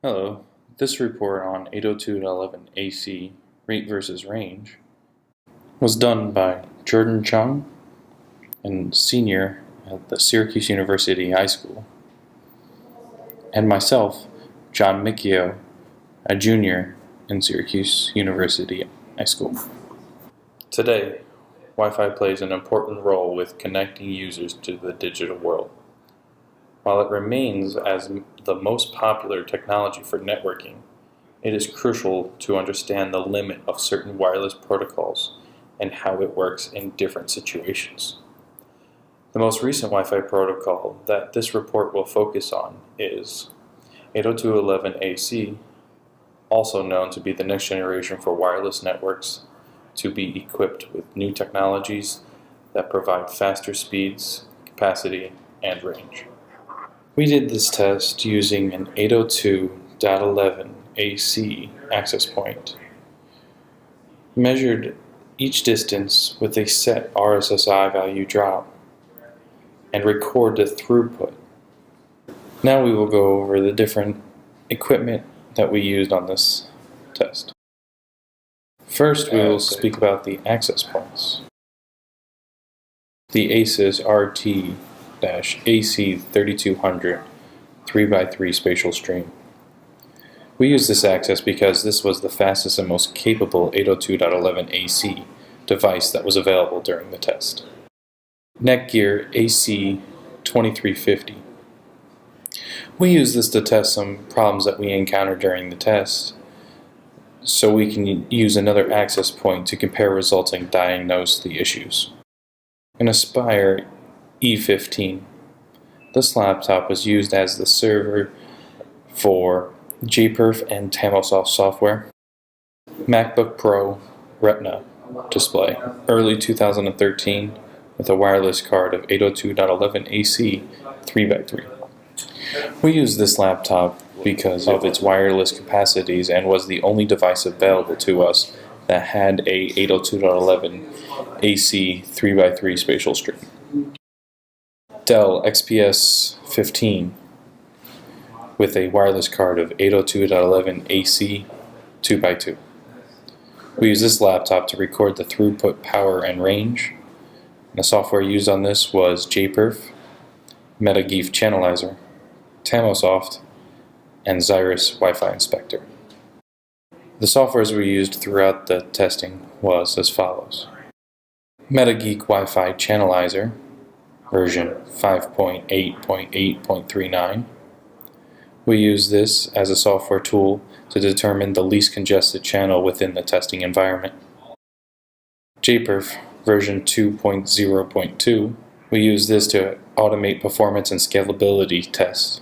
Hello, this report on 802.11ac rate versus range was done by Jordan Chung, a senior at the Syracuse University High School, and myself, John Micchio, a junior in Syracuse University High School. Today, Wi-Fi plays an important role with connecting users to the digital world. While it remains as the most popular technology for networking, it is crucial to understand the limit of certain wireless protocols and how it works in different situations. The most recent Wi-Fi protocol that this report will focus on is 802.11ac, also known to be the next generation for wireless networks to be equipped with new technologies that provide faster speeds, capacity, and range. We did this test using an 802.11ac access point, measured each distance with a set RSSI value drop, and record the throughput. Now we will go over the different equipment that we used on this test. First, we will speak about the access points. The ASUS RT-AC3200 3x3 spatial stream. We used this access because this was the fastest and most capable 802.11ac device that was available during the test. Netgear AC2350. We used this to test some problems that we encountered during the test, so we can use another access point to compare results and diagnose the issues. An Aspire E15. This laptop was used as the server for JPerf and Tamosoft software. MacBook Pro Retina display, early 2013, with a wireless card of 802.11ac 3x3. We used this laptop because of its wireless capacities and was the only device available to us that had a 802.11ac 3x3 spatial stream. Dell XPS 15 with a wireless card of 802.11ac 2x2. We use this laptop to record the throughput, power, and range. The software used on this was JPerf, MetaGeef Channelizer, Tamosoft, and Xyrus Wi-Fi Inspector. The softwares we used throughout the testing was as follows. MetaGeek Wi-Fi Channelizer, version 5.8.8.39. We use this as a software tool to determine the least congested channel within the testing environment. JPerf, version 2.0.2. We use this to automate performance and scalability tests.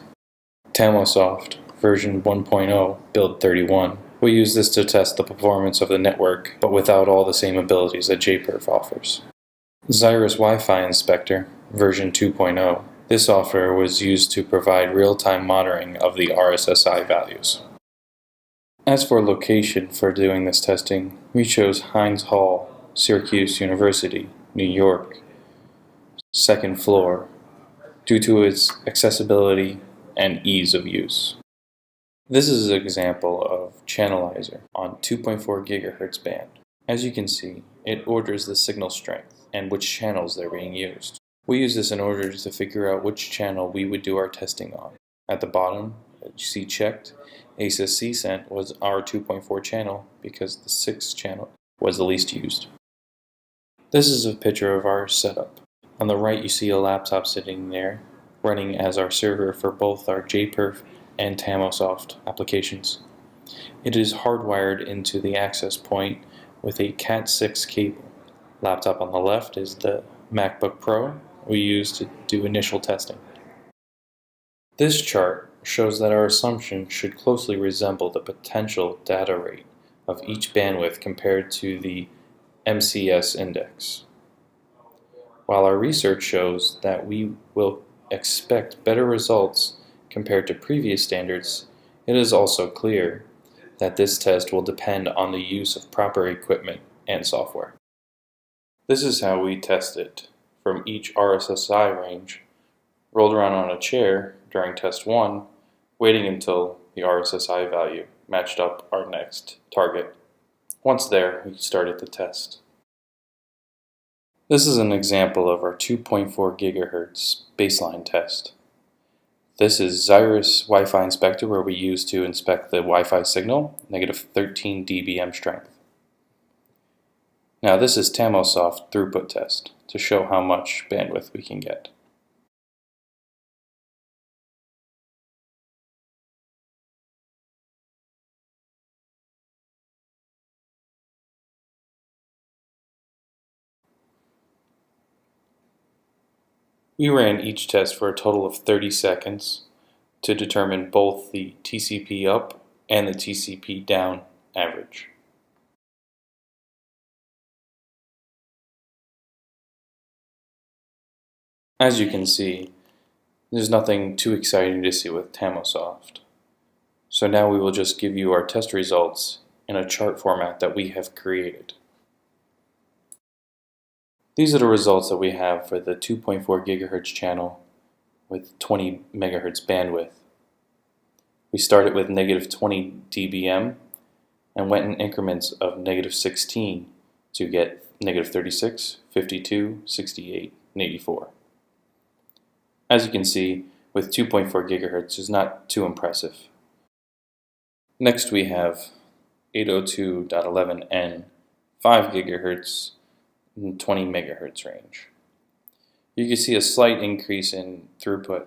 Tamosoft, version 1.0, build 31. We use this to test the performance of the network, but without all the same abilities that JPerf offers. Xyrus Wi-Fi Inspector, version 2.0. This software was used to provide real-time monitoring of the RSSI values. As for location for doing this testing, we chose Hines Hall, Syracuse University, New York, second floor, due to its accessibility and ease of use. This is an example of Channelizer on 2.4 GHz band. As you can see, it orders the signal strength and which channels they're being used. We use this in order to figure out which channel we would do our testing on. At the bottom, you see checked, ASUS CCENT was our 2.4 channel because the 6th channel was the least used. This is a picture of our setup. On the right you see a laptop sitting there, running as our server for both our JPerf and Tamosoft applications. It is hardwired into the access point with a Cat6 cable. Laptop on the left is the MacBook Pro we use to do initial testing. This chart shows that our assumption should closely resemble the potential data rate of each bandwidth compared to the MCS index. While our research shows that we will expect better results compared to previous standards, it is also clear that this test will depend on the use of proper equipment and software. This is how we test it from each RSSI range, rolled around on a chair during test 1, waiting until the RSSI value matched up our next target. Once there, we started the test. This is an example of our 2.4 GHz baseline test. This is Xyrus Wi-Fi Inspector, where we use to inspect the Wi-Fi signal, -13 dBm strength. Now this is Tamosoft throughput test to show how much bandwidth we can get. We ran each test for a total of 30 seconds to determine both the TCP up and the TCP down average. As you can see, there's nothing too exciting to see with Tamosoft. So now we will just give you our test results in a chart format that we have created. These are the results that we have for the 2.4 GHz channel with 20 MHz bandwidth. We started with -20 dBm and went in increments of -16 to get -36, 52, 68, and 84. As you can see, with 2.4 GHz is not too impressive. Next we have 802.11n, 5 GHz, and 20 MHz range. You can see a slight increase in throughput,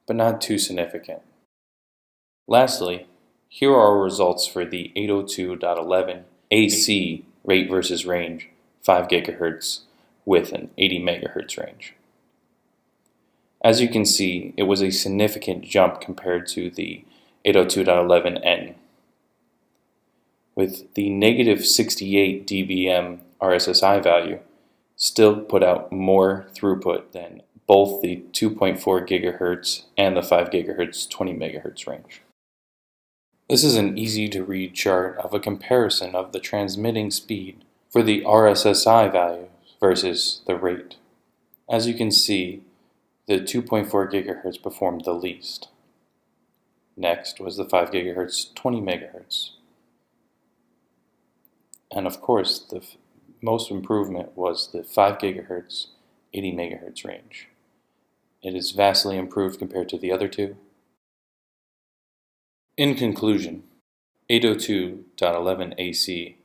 but not too significant. Lastly, here are our results for the 802.11 AC rate versus range, 5 GHz with an 80 MHz range. As you can see, it was a significant jump compared to the 802.11n. With the -68 dBm RSSI value, still put out more throughput than both the 2.4 GHz and the 5 GHz 20 MHz range. This is an easy to read chart of a comparison of the transmitting speed for the RSSI value versus the rate. As you can see, the 2.4 GHz performed the least. Next was the 5 GHz 20 MHz. And of course, the most improvement was the 5 GHz 80 MHz range. It is vastly improved compared to the other two. In conclusion, 802.11 AC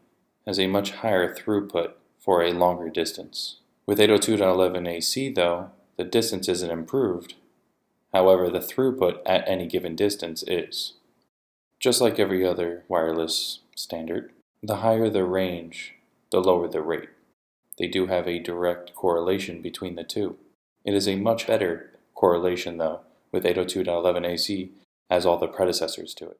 has a much higher throughput for a longer distance. With 802.11 AC though, the distance isn't improved. However, the throughput at any given distance is. Just like every other wireless standard, the higher the range, the lower the rate. They do have a direct correlation between the two. It is a much better correlation though with 802.11 AC as all the predecessors to it.